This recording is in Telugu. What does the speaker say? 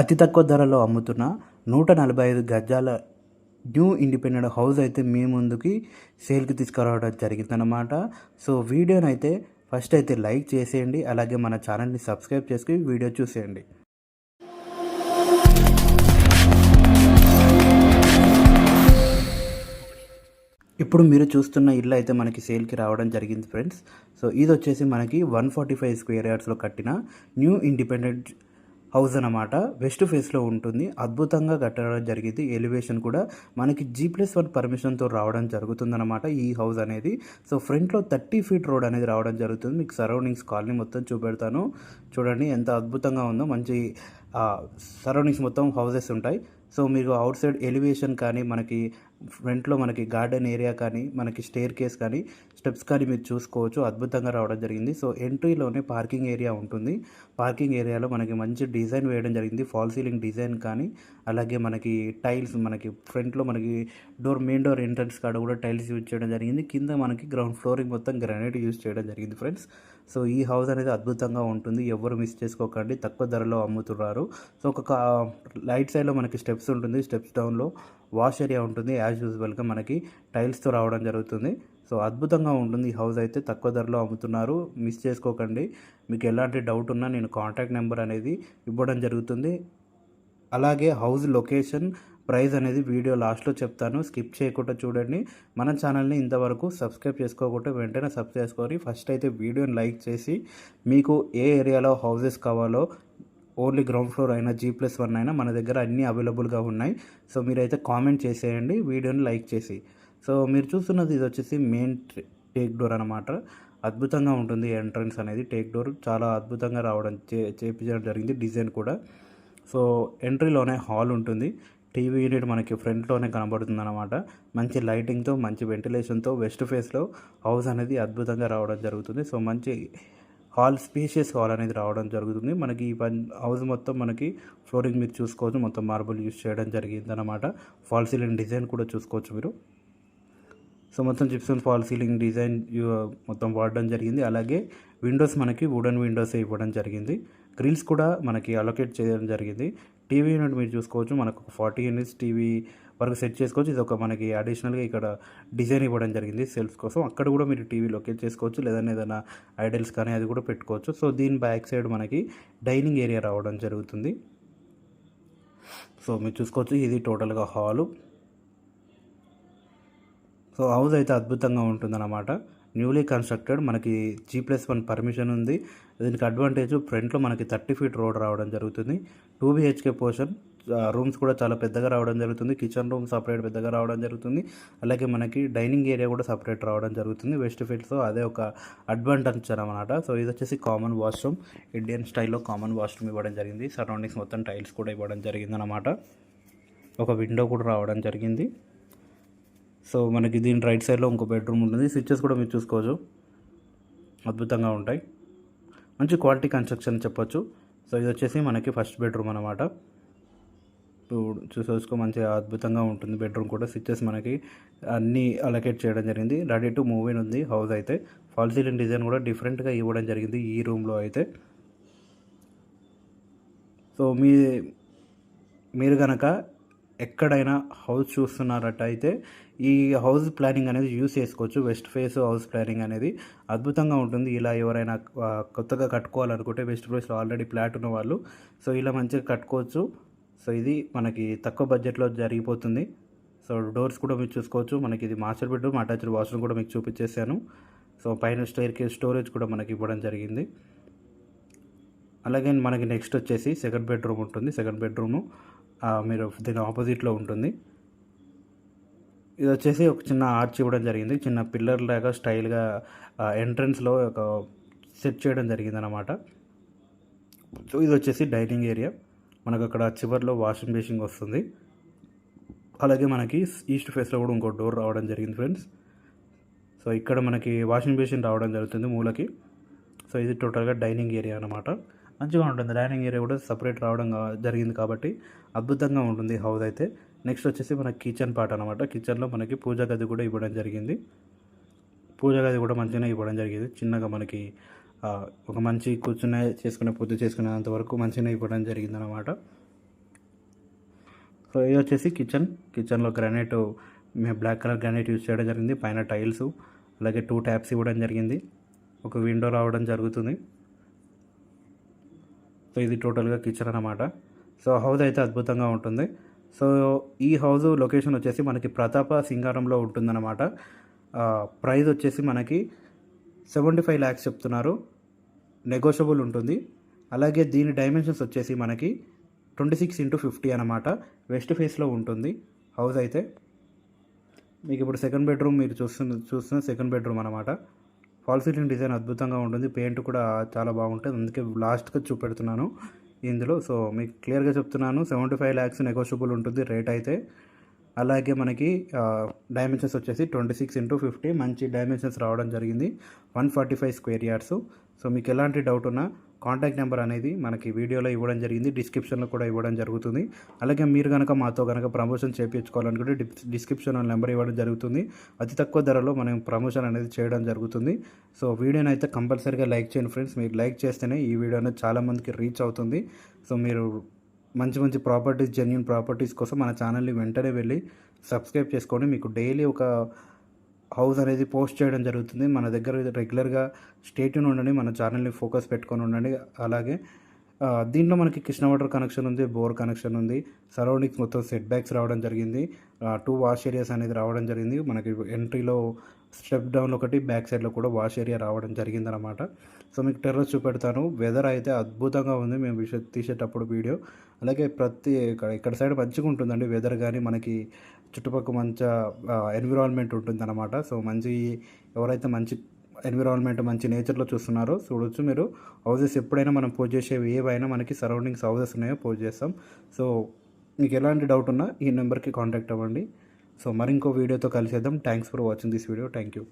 అతి తక్కువ ధరలో అమ్ముతున్న 145 గజాల న్యూ ఇండిపెండెంట్ హౌస్ అయితే మీ ముందుకి సేల్కి తీసుకురావడం జరిగిందనమాట. సో వీడియోనైతే ఫస్ట్ అయితే లైక్ చేసేయండి, అలాగే మన ఛానల్ని సబ్స్క్రైబ్ చేసుకుని వీడియో చూసేయండి. ఇప్పుడు మీరు చూస్తున్న ఇల్లు అయితే మనకి సేల్కి రావడం జరిగింది ఫ్రెండ్స్. సో ఇది వచ్చేసి మనకి 145 స్క్వేర్ యార్డ్స్లో కట్టిన న్యూ ఇండిపెండెంట్ హౌస్ అన్నమాట. వెస్ట్ ఫేస్లో ఉంటుంది. అద్భుతంగా కట్టడం జరిగింది. ఎలివేషన్ కూడా మనకి G+1 పర్మిషన్తో రావడం జరుగుతుందన్నమాట ఈ హౌస్ అనేది. సో ఫ్రంట్లో 30 ఫీట్ రోడ్ అనేది రావడం జరుగుతుంది. మీకు సరౌండింగ్స్ కాలనీ మొత్తం చూపెడతాను, చూడండి ఎంత అద్భుతంగా ఉందో. మంచి సరౌండింగ్స్ మొత్తం హౌసెస్ ఉంటాయి. సో మీకు అవుట్ సైడ్ ఎలివేషన్ కానీ, మనకి ఫ్రంట్లో మనకి గార్డెన్ ఏరియా కానీ, మనకి స్టేర్ కేస్ కానీ, స్టెప్స్ కానీ మీరు చూసుకోవచ్చు. అద్భుతంగా రావడం జరిగింది. సో ఎంట్రీలోనే పార్కింగ్ ఏరియా ఉంటుంది. పార్కింగ్ ఏరియాలో మనకి మంచి డిజైన్ వేయడం జరిగింది. ఫాల్ సీలింగ్ డిజైన్ కానీ, అలాగే మనకి టైల్స్, మనకి ఫ్రంట్లో మనకి మెయిన్ డోర్ ఎంట్రన్స్ కాడ కూడా టైల్స్ యూజ్ చేయడం జరిగింది. కింద మనకి గ్రౌండ్ ఫ్లోరింగ్ మొత్తం గ్రానైట్ యూజ్ చేయడం జరిగింది ఫ్రెండ్స్. సో ఈ హౌస్ అనేది అద్భుతంగా ఉంటుంది. ఎవరు మిస్ చేసుకోకండి, తక్కువ ధరలో అమ్ముతున్నారు. సో ఒక రైట్ సైడ్లో మనకి స్టెప్స్ ఉంటుంది. స్టెప్స్ డౌన్లో వాష్ ఏరియా ఉంటుంది. యాజ్ యూజువల్గా మనకి టైల్స్తో రావడం జరుగుతుంది. సో అద్భుతంగా ఉంటుంది ఈ హౌస్ అయితే. తక్కువ ధరలో అమ్ముతున్నారు, మిస్ చేసుకోకండి. మీకు ఎలాంటి డౌట్ ఉన్నా నేను కాంటాక్ట్ నెంబర్ అనేది ఇవ్వడం జరుగుతుంది. అలాగే హౌస్ లొకేషన్, ప్రైస్ అనేది వీడియో లాస్ట్లో చెప్తాను, స్కిప్ చేయకుండా చూడండి. మన ఛానల్ని ఇంతవరకు సబ్స్క్రైబ్ చేసుకోకుండా వెంటనే సబ్స్క్రైబ్ చేసుకొని ఫస్ట్ అయితే వీడియోని లైక్ చేసి, మీకు ఏ ఏరియాలో హౌసెస్ కావాలో, ఓన్లీ గ్రౌండ్ ఫ్లోర్ అయినా G+1 అయినా మన దగ్గర అన్నీ అవైలబుల్గా ఉన్నాయి. సో మీరైతే కామెంట్ చేసేయండి వీడియోని లైక్ చేసి. సో మీరు చూస్తున్నది ఇది వచ్చేసి మెయిన్ టేక్ డోర్ అనమాట. అద్భుతంగా ఉంటుంది ఎంట్రన్స్ అనేది. టేక్ డోర్ చాలా అద్భుతంగా రావడం చేయించడం జరిగింది, డిజైన్ కూడా. సో ఎంట్రీలోనే హాల్ ఉంటుంది. టీవీ యూనిట్ మనకి ఫ్రంట్లోనే కనబడుతుంది అనమాట. మంచి లైటింగ్తో, మంచి వెంటిలేషన్తో వెస్ట్ ఫేస్లో హౌస్ అనేది అద్భుతంగా రావడం జరుగుతుంది. సో మంచి హాల్, స్పేషియస్ హాల్ అనేది రావడం జరుగుతుంది. మనకి ఈ హౌస్ మొత్తం మనకి ఫ్లోరింగ్ మీరు చూసుకోవచ్చు, మొత్తం మార్బుల్ యూజ్ చేయడం జరిగింది అనమాట. ఫాల్ సీలింగ్ డిజైన్ కూడా చూసుకోవచ్చు మీరు. సో మొత్తం జిప్సన్ ఫాల్ సీలింగ్ డిజైన్ మొత్తం వాడడం జరిగింది. అలాగే విండోస్ మనకి వుడెన్ విండోస్ ఇవ్వడం జరిగింది. గ్రిల్స్ కూడా మనకి అలొకేట్ చేయడం జరిగింది. టీవీ యూనిట్ మీరు చూసుకోవచ్చు, మనకు 40 యూనిట్స్ టీవీ వరకు సెట్ చేసుకోవచ్చు. ఇది ఒక మనకి అడిషనల్గా ఇక్కడ డిజైన్ ఇవ్వడం జరిగింది సెల్ఫ్స్ కోసం. అక్కడ కూడా మీరు టీవీ లొకేట్ చేసుకోవచ్చు, లేదంటే ఏదైనా ఐడల్స్ కానీ అది కూడా పెట్టుకోవచ్చు. సో దీని బ్యాక్ సైడ్ మనకి డైనింగ్ ఏరియా రావడం జరుగుతుంది. సో మీరు చూసుకోవచ్చు, ఇది టోటల్గా హాలు. సో హౌస్ అయితే అద్భుతంగా ఉంటుందన్నమాట. న్యూలీ కన్స్ట్రక్టెడ్, మనకి G+1 పర్మిషన్ ఉంది. దీనికి అడ్వాంటేజ్ ఫ్రంట్లో మనకి 30 ఫీట్ రోడ్ రావడం జరుగుతుంది. 2 BHK పోర్షన్. రూమ్స్ కూడా చాలా పెద్దగా రావడం జరుగుతుంది. కిచెన్ రూమ్ సపరేట్ పెద్దగా రావడం జరుగుతుంది. అలాగే మనకి డైనింగ్ ఏరియా కూడా సపరేట్ రావడం జరుగుతుంది వెస్ట్ ఫీల్డ్తో. అదే ఒక అడ్వాంటేజ్ అనమాట. సో ఇది వచ్చేసి కామన్ వాష్రూమ్, ఇండియన్ స్టైల్లో కామన్ వాష్రూమ్ ఇవ్వడం జరిగింది. సరౌండింగ్స్ మొత్తం టైల్స్ కూడా ఇవ్వడం జరిగింది అనమాట. ఒక విండో కూడా రావడం జరిగింది. సో మనకి దీని రైట్ సైడ్లో ఇంకో బెడ్రూమ్ ఉంటుంది. స్విచ్చెస్ కూడా మీరు చూసుకోవచ్చు, అద్భుతంగా ఉంటాయి. మంచి క్వాలిటీ కన్స్ట్రక్షన్ చెప్పొచ్చు. సో ఇది వచ్చేసి మనకి ఫస్ట్ బెడ్రూమ్ అనమాట. చూసుకో, మంచిగా అద్భుతంగా ఉంటుంది బెడ్రూమ్ కూడా. స్విచ్చెస్ మనకి అన్నీ అలొకేట్ చేయడం జరిగింది. రెడీ టు మూవ్ ఇన్ ఉంది హౌస్ అయితే. ఫాల్ సీలింగ్ డిజైన్ కూడా డిఫరెంట్గా ఇవ్వడం జరిగింది ఈ రూమ్లో అయితే. సో మీరు కనుక ఎక్కడైనా హౌస్ చూస్తున్నారట్టయితే ఈ హౌస్ ప్లానింగ్ అనేది యూస్ చేసుకోవచ్చు. వెస్ట్ ఫేస్ హౌస్ ప్లానింగ్ అనేది అద్భుతంగా ఉంటుంది. ఇలా ఎవరైనా కొత్తగా కట్టుకోవాలనుకుంటే, వెస్ట్ ఫేస్లో ఆల్రెడీ ఫ్లాట్ ఉన్న వాళ్ళు సో ఇలా మంచిగా కట్టుకోవచ్చు. సో ఇది మనకి తక్కువ బడ్జెట్లో జరిగిపోతుంది. సో డోర్స్ కూడా మీరు చూసుకోవచ్చు. మనకి ఇది మాస్టర్ బెడ్రూమ్, అటాచ్డ్ వాష్రూమ్ కూడా మీకు చూపించేసాను. సో పైన స్టోరేజ్ కూడా మనకి ఇవ్వడం జరిగింది. అలాగే మనకి నెక్స్ట్ వచ్చేసి సెకండ్ బెడ్రూమ్ ఉంటుంది. సెకండ్ బెడ్రూము మీరు దీని ఆపోజిట్లో ఉంటుంది. ఇది వచ్చేసి ఒక చిన్న ఆర్చ్ ఇవ్వడం జరిగింది. చిన్న పిల్లర్ లాగా స్టైల్గా ఎంట్రన్స్లో ఒక సెట్ చేయడం జరిగింది అనమాట. సో ఇది వచ్చేసి డైనింగ్ ఏరియా. మనకు అక్కడ చివర్లో వాషింగ్ బేసిన్ వస్తుంది. అలాగే మనకి ఈస్ట్ ఫేస్లో కూడా ఇంకో డోర్ రావడం జరిగింది ఫ్రెండ్స్. సో ఇక్కడ మనకి వాషింగ్ బేసిన్ రావడం జరుగుతుంది మూలకి. సో ఇది టోటల్గా డైనింగ్ ఏరియా అనమాట. మంచిగా ఉంటుంది. డైనింగ్ ఏరియా కూడా సపరేట్ రావడం జరిగింది కాబట్టి అద్భుతంగా ఉంటుంది హౌస్ అయితే. నెక్స్ట్ వచ్చేసి మనకి కిచెన్ పార్ట్ అనమాట. కిచెన్లో మనకి పూజా గది కూడా ఇవ్వడం జరిగింది. పూజా గది కూడా మంచిగానే ఇవ్వడం జరిగింది. చిన్నగా మనకి ఒక మంచి కూర్చునే పూజ చేసుకునేంత వరకు మంచిగానే ఇవ్వడం జరిగింది అనమాట. సో ఇది వచ్చేసి కిచెన్లో గ్రానైట్ మేము బ్లాక్ కలర్ గ్రానైట్ యూజ్ చేయడం జరిగింది. పైన టైల్స్ అలాగే 2 ట్యాప్స్ ఇవ్వడం జరిగింది. ఒక విండో రావడం జరుగుతుంది. సో ఇది టోటల్గా కిచెన్ అన్నమాట. సో హౌస్ అయితే అద్భుతంగా ఉంటుంది. సో ఈ హౌస్ లొకేషన్ వచ్చేసి మనకి ప్రతాప సింగారంలో ఉంటుందన్నమాట. ప్రైస్ వచ్చేసి మనకి 75 lakhs చెప్తున్నారు. నెగోషియబుల్ ఉంటుంది. అలాగే దీని డైమెన్షన్స్ వచ్చేసి మనకి 26x50 అన్నమాట. వెస్ట్ ఫేస్లో ఉంటుంది హౌస్ అయితే. మీకు ఇప్పుడు సెకండ్ బెడ్రూమ్ మీరు చూస్తున్న సెకండ్ బెడ్రూమ్ అనమాట. ఫాల్ సీలింగ్ డిజైన్ అద్భుతంగా ఉంటుంది. పెయింట్ కూడా చాలా బాగుంటుంది. అందుకే లాస్ట్గా చూపెడుతున్నాను ఇందులో. సో మీకు క్లియర్గా చెప్తున్నాను, 75 lakhs నెగోషియబుల్ ఉంటుంది రేట్ అయితే. అలాగే మనకి డైమెన్షన్స్ వచ్చేసి 26x50 మంచి డైమెన్షన్స్ రావడం జరిగింది. 145 square yards. సో మీకు ఎలాంటి డౌట్ ఉన్నా కాంటాక్ట్ నెంబర్ అనేది మనకి వీడియోలో ఇవ్వడం జరిగింది, డిస్క్రిప్షన్లో కూడా ఇవ్వడం జరుగుతుంది. అలాగే మీరు కనుక మాతో కనుక ప్రమోషన్ చేయించుకోవాలనుకుంటే డిస్క్రిప్షన్లో నెంబర్ ఇవ్వడం జరుగుతుంది. అతి తక్కువ ధరలో మనం ప్రమోషన్ అనేది చేయడం జరుగుతుంది. సో వీడియోని అయితే కంపల్సరీగా లైక్ చేయండి ఫ్రెండ్స్. మీరు లైక్ చేస్తేనే ఈ వీడియో అనేది చాలామందికి రీచ్ అవుతుంది. సో మీరు మంచి ప్రాపర్టీస్, జెన్యూన్ ప్రాపర్టీస్ కోసం మన ఛానల్ని వెంటనే వెళ్ళి సబ్స్క్రైబ్ చేసుకోండి. మీకు డైలీ ఒక హౌస్ అనేది పోస్ట్ చేయడం జరుగుతుంది. మన దగ్గర రెగ్యులర్గా స్టేట్యూన్ ఉండండి, మన ఛానల్ని ఫోకస్ పెట్టుకొని ఉండండి. అలాగే దీంట్లో మనకి కృష్ణ వాటర్ కనెక్షన్ ఉంది, బోర్ కనెక్షన్ ఉంది. సరౌండింగ్స్ మొత్తం సెట్ బ్యాక్స్ రావడం జరిగింది. 2 వాష్ ఏరియాస్ అనేది రావడం జరిగింది. మనకి ఎంట్రీలో స్టెప్ డౌన్ ఒకటి, బ్యాక్ సైడ్లో కూడా వాష్ ఏరియా రావడం జరిగిందనమాట. సో మీకు టెర్రస్ చూపెడతాను. వెదర్ అయితే అద్భుతంగా ఉంది మేము తీసేటప్పుడు వీడియో. అలాగే ఇక్కడ సైడ్ మంచిగా ఉంటుందండి వెదర్, కానీ మనకి చుట్టుపక్కల మంచి ఎన్విరాన్మెంట్ ఉంటుందన్నమాట. సో ఎవరైతే మంచి ఎన్విరాన్మెంట్, మంచి నేచర్లో చూస్తున్నారో చూడొచ్చు మీరు. హౌసెస్ ఎప్పుడైనా మనం పోస్ట్ చేసేవి ఏవైనా మనకి సరౌండింగ్స్ హౌసెస్ ఉన్నాయో పోస్ట్ చేస్తాం. సో మీకు ఎలాంటి డౌట్ ఉన్నా ఈ నెంబర్కి కాంటాక్ట్ అవ్వండి. సో మరి ఇంకో వీడియోతో కలిసేద్దాం. Thanks for watching this video. Thank you.